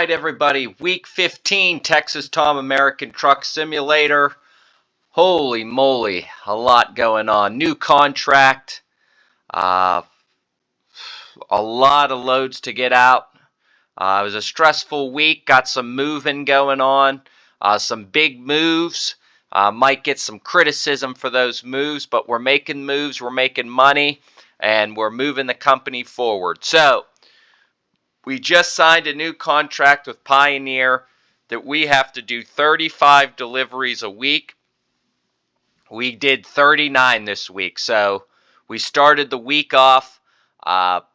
right, everybody. Week 15, Texas Tom American Truck Simulator. Holy moly, a lot going on. New contract, a lot of loads to get out. It was a stressful week. Got some moving going on, some big moves. Might get some criticism for those moves, but we're making moves, we're making money, and we're moving the company forward. So, we just signed a new contract with Pioneer that we have to do 35 deliveries a week. We did 39 this week. So we started the week off, or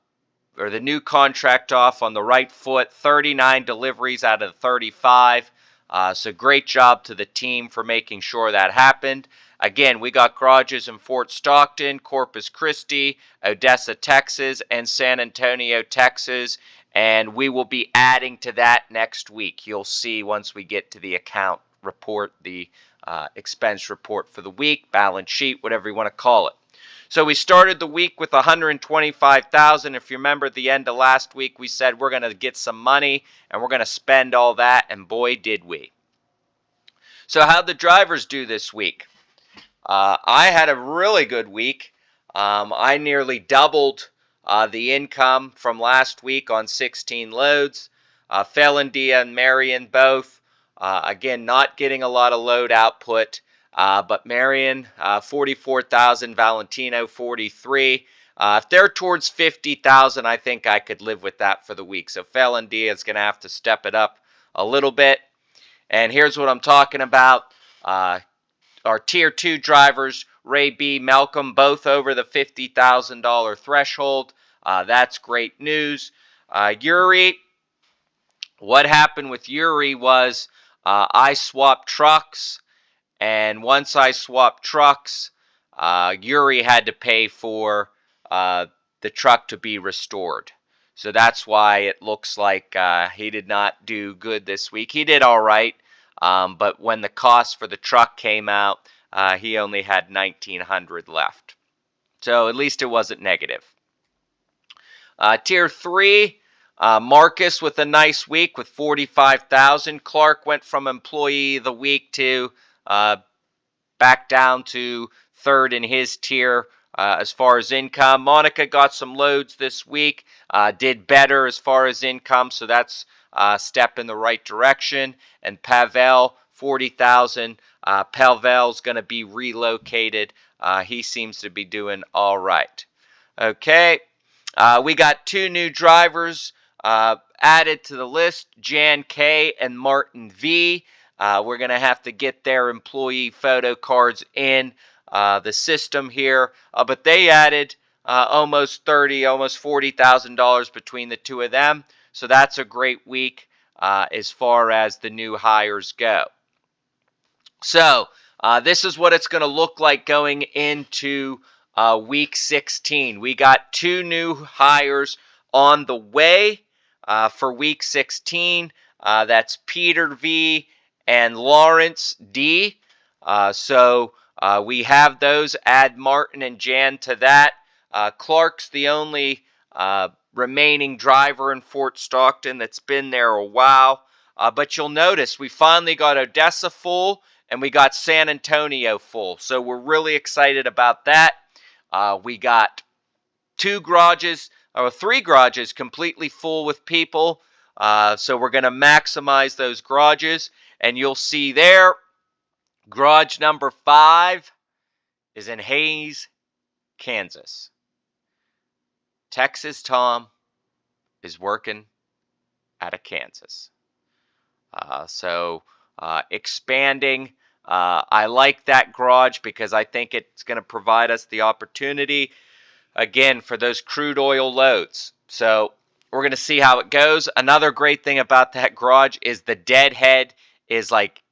the new contract off on the right foot, 39 deliveries out of 35. So great job to the team for making sure that happened. Again, we got garages in Fort Stockton, Corpus Christi, Odessa, Texas, and San Antonio, Texas. And we will be adding to that next week. You'll see once we get to the account report, the expense report for the week, balance sheet, whatever you want to call it. So we started the week with $125,000. If you remember at the end of last week, we said we're going to get some money and we're going to spend all that, and boy, did we. So how'd the drivers do this week? I had a really good week. I nearly doubled the income from last week on 16 loads. Felandia and Marion both, again, not getting a lot of load output. But Marion, 44,000, Valentino, 43. If they're towards 50,000, I think I could live with that for the week. So Felandia is going to have to step it up a little bit. And here's what I'm talking about. Our Tier 2 drivers, Ray B, Malcolm, both over the $50,000 threshold. That's great news. Yuri, what happened with Yuri was I swapped trucks. And once I swapped trucks, Yuri had to pay for the truck to be restored. So that's why it looks like he did not do good this week. He did all right, but when the cost for the truck came out, he only had $1,900 left. So at least it wasn't negative. Tier 3, Marcus with a nice week with $45,000. Clark went from Employee of the Week to back down to third in his tier as far as income. Monica got some loads this week, did better as far as income, so that's a step in the right direction. And Pavel, 40,000. Pavel's going to be relocated. He seems to be doing all right. Okay, we got two new drivers added to the list, Jan K and Martin V. We're going to have to get their employee photo cards in the system here. But they added almost $40,000 between the two of them. So that's a great week as far as the new hires go. So this is what it's going to look like going into week 16. We got two new hires on the way for week 16. That's Peter V and Lawrence D. So we have those. Add Martin and Jan to that. Clark's the only remaining driver in Fort Stockton that's been there a while. But you'll notice we finally got Odessa full and we got San Antonio full. So we're really excited about that. We got three garages completely full with people. So we're going to maximize those garages. And you'll see there, garage number 5 is in Hays, Kansas. Texas Tom is working out of Kansas. So expanding. I like that garage because I think it's going to provide us the opportunity, again, for those crude oil loads. So we're going to see how it goes. Another great thing about that garage is the deadhead is like,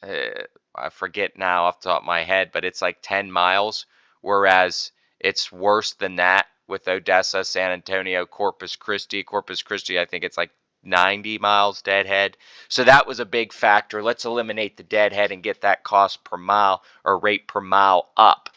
I forget now off the top of my head, but it's like 10 miles, whereas it's worse than that with Odessa, San Antonio, Corpus Christi. Corpus Christi, I think it's like 90 miles deadhead. So that was a big factor. Let's eliminate the deadhead and get that cost per mile or rate per mile up.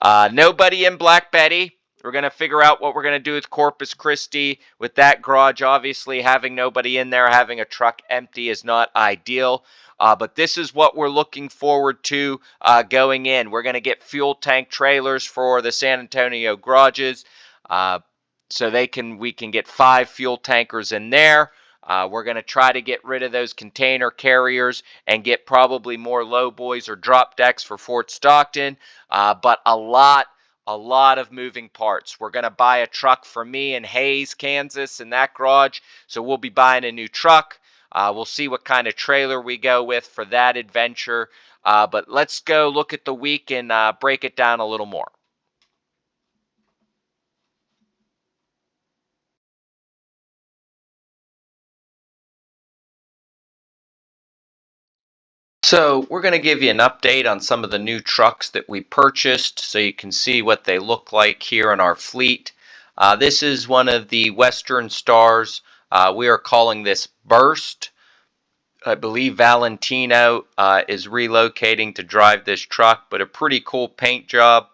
Nobody in Black Betty. We're going to figure out what we're going to do with Corpus Christi. With that garage, obviously, having nobody in there, having a truck empty is not ideal. But this is what we're looking forward to going in. We're going to get fuel tank trailers for the San Antonio garages. So we can get 5 fuel tankers in there. We're going to try to get rid of those container carriers and get probably more low boys or drop decks for Fort Stockton. But a lot of moving parts. We're going to buy a truck for me in Hays, Kansas, in that garage. So we'll be buying a new truck. We'll see what kind of trailer we go with for that adventure. But let's go look at the week and break it down a little more. So we're going to give you an update on some of the new trucks that we purchased so you can see what they look like here in our fleet. This is one of the Western Stars. We are calling this Burst. I believe Valentino is relocating to drive this truck, but a pretty cool paint job.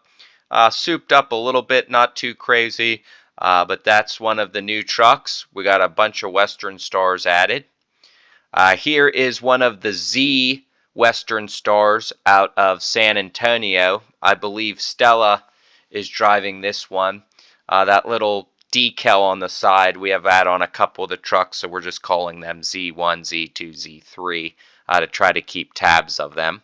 Souped up a little bit, not too crazy, but that's one of the new trucks. We got a bunch of Western Stars added. Here is one of the Z Western Stars out of San Antonio. I believe Stella is driving this one. That little decal on the side, we have that on a couple of the trucks, so we're just calling them Z1, Z2, Z3 to try to keep tabs of them.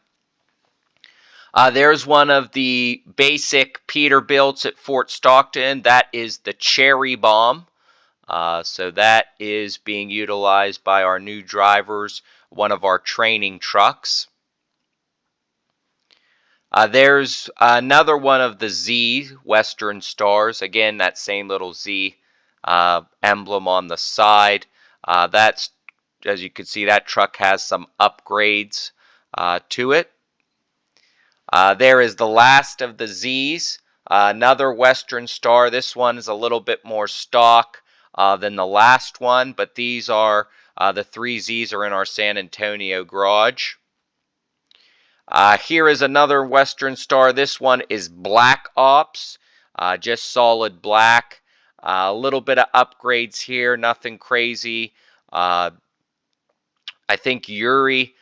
There's one of the basic Peterbilts at Fort Stockton. That is the Cherry Bomb. So that is being utilized by our new drivers, one of our training trucks. There's another one of the Z Western Stars. Again, that same little Z emblem on the side. That's, as you can see, that truck has some upgrades to it. There is the last of the Zs, another Western Star. This one is a little bit more stock than the last one, but these are the 3 Zs are in our San Antonio garage. Here is another Western Star. This one is Black Ops, just solid black. A little bit of upgrades here, nothing crazy. I think Yuri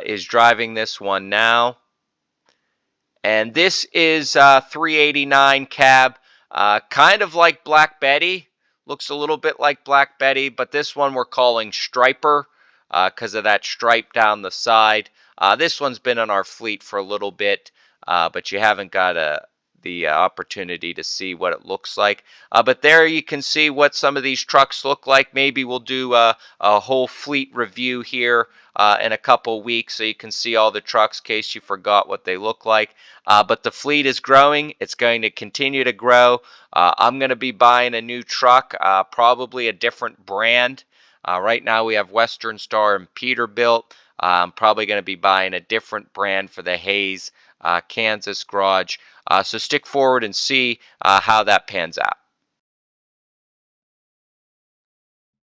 is driving this one now. And this is 389 cab, kind of like Black Betty. Looks a little bit like Black Betty, but this one we're calling Striper because of that stripe down the side. This one's been on our fleet for a little bit, but you haven't got the opportunity to see what it looks like. But there you can see what some of these trucks look like. Maybe we'll do a whole fleet review here in a couple weeks so you can see all the trucks in case you forgot what they look like. But the fleet is growing. It's going to continue to grow. I'm going to be buying a new truck, probably a different brand. Right now we have Western Star and Peterbilt. I'm probably going to be buying a different brand for the Hays, Kansas garage. So stick forward and see how that pans out.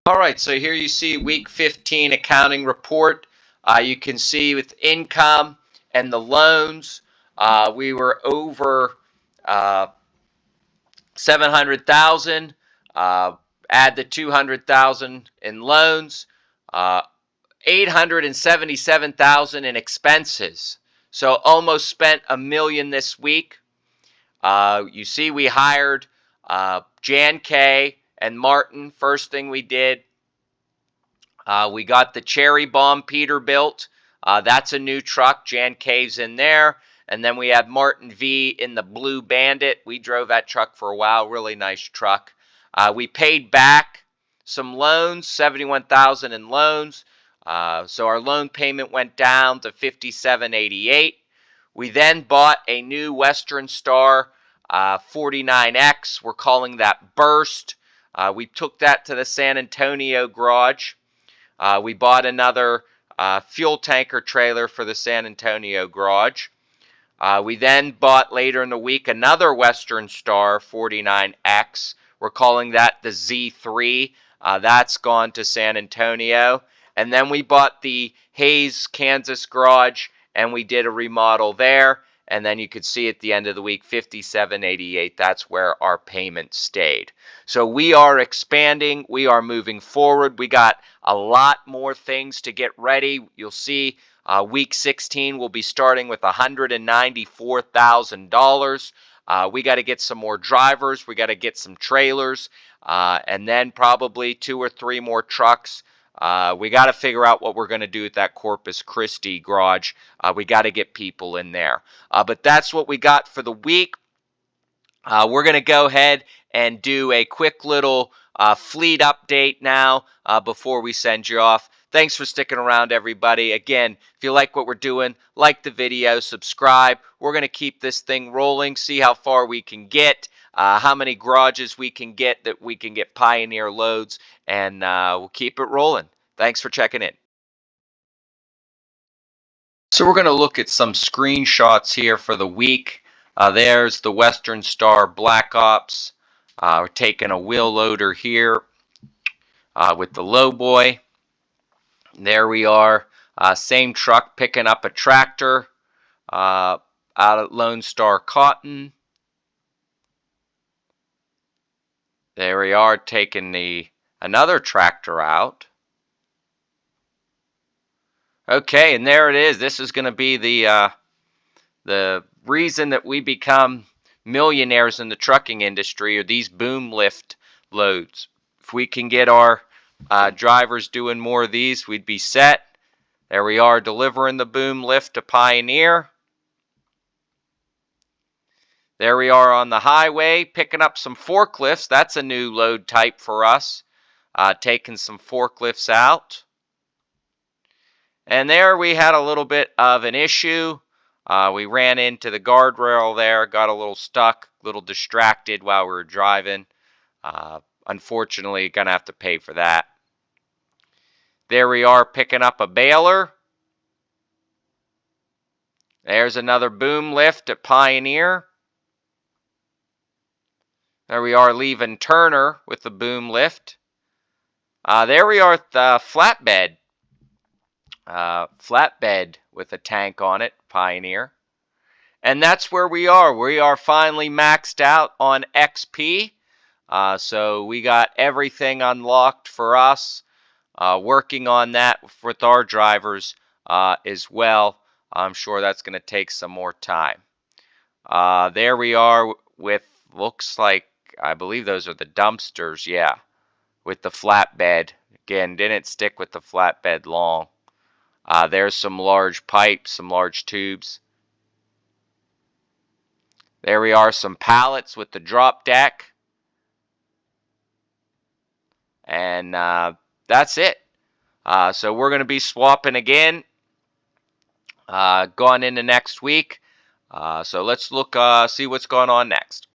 All right, so here you see week 15 accounting report. You can see with income and the loans, we were over 700,000. Add the 200,000 in loans, 877,000 in expenses. So almost spent $1 million this week. You see we hired Jan K and Martin. First thing we did, we got the Cherry Bomb Peterbilt. That's a new truck. Jan K's in there. And then we have Martin V in the Blue Bandit. We drove that truck for a while. Really nice truck. We paid back some loans, 71,000 in loans. So our loan payment went down to $57.88. We then bought a new Western Star 49X. We're calling that Burst. We took that to the San Antonio garage. We bought another fuel tanker trailer for the San Antonio garage. We then bought later in the week another Western Star 49X. We're calling that the Z3. That's gone to San Antonio. And then we bought the Hays, Kansas garage, and we did a remodel there. and then you could see at the end of the week 57.88. That's where our payment stayed. So we are expanding, we are moving forward. We got a lot more things to get ready. You'll see week 16 will be starting with $194,000. We got to get some more drivers, we got to get some trailers, and then probably 2 or 3 more trucks. We got to figure out what we're going to do with that Corpus Christi garage. We got to get people in there. But that's what we got for the week. We're going to go ahead and do a quick little fleet update now before we send you off. Thanks for sticking around, everybody. Again, if you like what we're doing, like the video, subscribe. We're going to keep this thing rolling, see how far we can get, how many garages we can get that we can get Pioneer loads, and we'll keep it rolling. Thanks for checking in. So we're going to look at some screenshots here for the week. There's the Western Star Black Ops. We're taking a wheel loader here with the lowboy. There we are. Same truck picking up a tractor out at Lone Star Cotton. There we are taking another tractor out. Okay, and there it is. This is going to be the reason that we become millionaires in the trucking industry are these boom lift loads. If we can get our drivers doing more of these, we'd be set. There we are delivering the boom lift to Pioneer. There we are on the highway picking up some forklifts. That's a new load type for us. Taking some forklifts out. And there we had a little bit of an issue. We ran into the guardrail there, got a little stuck, a little distracted while we were driving. Unfortunately, gonna have to pay for that. There we are picking up a baler. There's another boom lift at Pioneer. There we are leaving Turner with the boom lift. There we are at the flatbed. Flatbed with a tank on it, Pioneer. And that's where we are. We are finally maxed out on XP. So we got everything unlocked for us. Working on that with our drivers as well. I'm sure that's going to take some more time. There we are with, looks like, I believe those are the dumpsters, yeah. With the flatbed. Again, didn't stick with the flatbed long. There's some large pipes, some large tubes. There we are, some pallets with the drop deck. And that's it. So we're going to be swapping again going into next week. So let's look, see what's going on next.